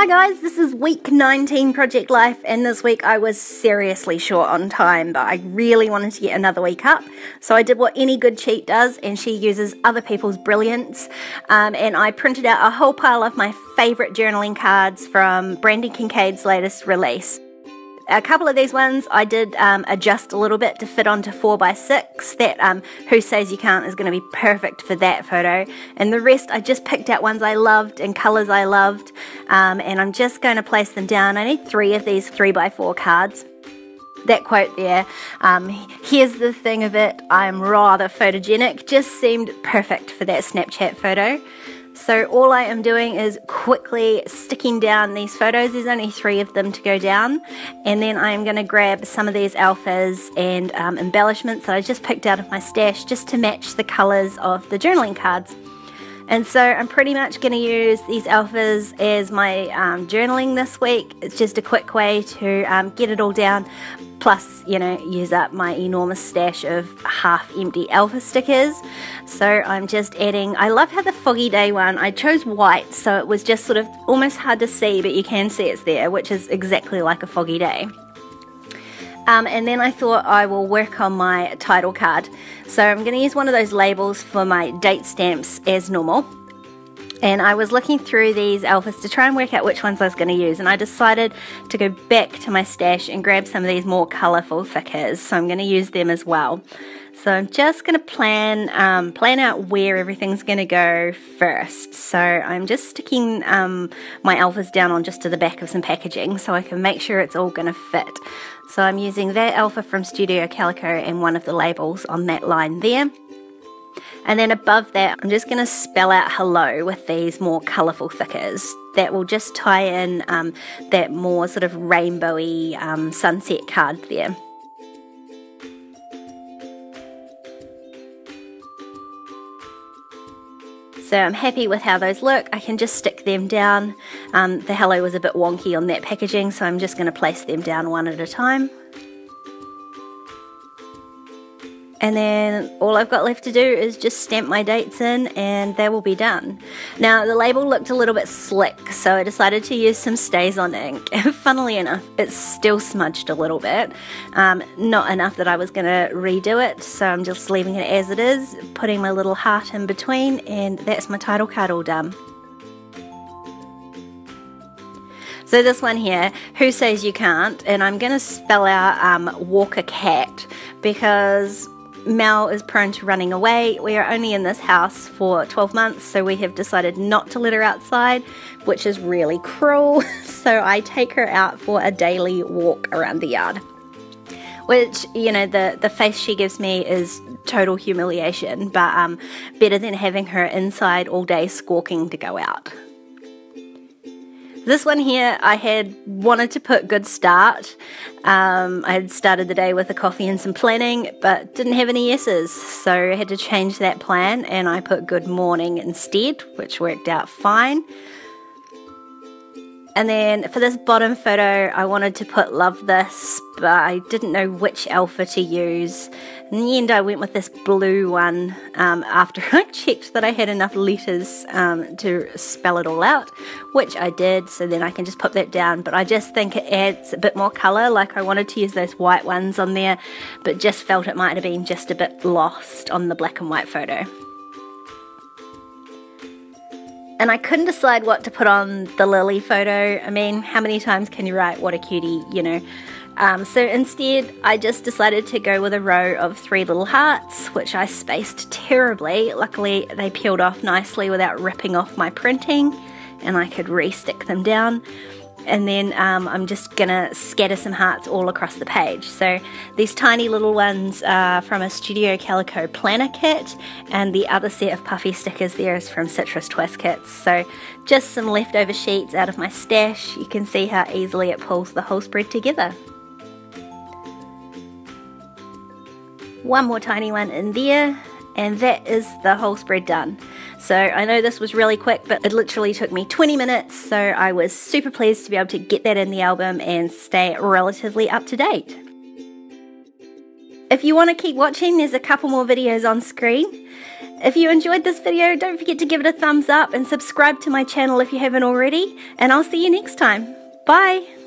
Hi guys, this is week 19 Project Life, and this week I was seriously short on time, but I really wanted to get another week up, so I did what any good cheat does, and she uses other people's brilliance, and I printed out a whole pile of my favourite journaling cards from Brandi Kincaid's latest release. A couple of these ones I did adjust a little bit to fit onto 4x6. That Who Says You Can't is going to be perfect for that photo. And the rest I just picked out ones I loved and colours I loved. And I'm just going to place them down. I need 3 of these 3x4 cards. That quote there, here's the thing of it, I'm rather photogenic, just seemed perfect for that Snapchat photo. So all I am doing is quickly sticking down these photos. There's only 3 of them to go down. And then I am going to grab some of these alphas and embellishments that I just picked out of my stash just to match the colours of the journaling cards. And so I'm pretty much going to use these alphas as my journaling this week. It's just a quick way to get it all down. Plus, you know, use up my enormous stash of half-empty alpha stickers. So I'm just adding, I love how the Foggy Day one, I chose white, so it was just sort of almost hard to see, but you can see it's there, which is exactly like a foggy day. And then I thought I will work on my title card. So I'm going to use one of those labels for my date stamps as normal. And I was looking through these alphas to try and work out which ones I was going to use, and I decided to go back to my stash and grab some of these more colourful thickers, so I'm going to use them as well. So I'm just going to plan out where everything's going to go first. So I'm just sticking my alphas down on just to the back of some packaging so I can make sure it's all going to fit. So I'm using that alpha from Studio Calico and one of the labels on that line there. And then above that, I'm just going to spell out hello with these more colourful thickers. That will just tie in that more sort of rainbowy sunset card there. So I'm happy with how those look. I can just stick them down. The hello was a bit wonky on that packaging, so I'm just going to place them down one at a time. And then all I've got left to do is just stamp my dates in and they will be done. Now the label looked a little bit slick, so I decided to use some StazOn ink. Funnily enough, it's still smudged a little bit. Not enough that I was going to redo it, so I'm just leaving it as it is, putting my little heart in between, and that's my title card all done. So this one here, Who Says You Can't, and I'm going to spell out Walker Cat because Mel is prone to running away. We are only in this house for 12 months, so we have decided not to let her outside, which is really cruel. So I take her out for a daily walk around the yard, which, you know, the face she gives me is total humiliation, but better than having her inside all day squawking to go out. This one here, I had wanted to put good start. I had started the day with a coffee and some planning, but didn't have any yeses, so I had to change that plan, and I put good morning instead, which worked out fine. And then for this bottom photo, I wanted to put love this, but I didn't know which alpha to use. In the end, I went with this blue one after I checked that I had enough letters to spell it all out, which I did, so then I can just put that down. But I just think it adds a bit more colour. Like, I wanted to use those white ones on there, but just felt it might have been just a bit lost on the black and white photo. And I couldn't decide what to put on the lily photo. I mean, how many times can you write what a cutie, you know? So instead, I just decided to go with a row of 3 little hearts, which I spaced terribly. Luckily, they peeled off nicely without ripping off my printing, and I could re-stick them down. And then I'm just gonna scatter some hearts all across the page. So these tiny little ones are from a Studio Calico planner kit, and the other set of puffy stickers there is from Citrus Twist kits. So just some leftover sheets out of my stash. You can see how easily it pulls the whole spread together. One more tiny one in there, and that is the whole spread done. So I know this was really quick, but it literally took me 20 minutes, so I was super pleased to be able to get that in the album and stay relatively up to date. If you want to keep watching, there's a couple more videos on screen. If you enjoyed this video, don't forget to give it a thumbs up and subscribe to my channel if you haven't already, and I'll see you next time. Bye!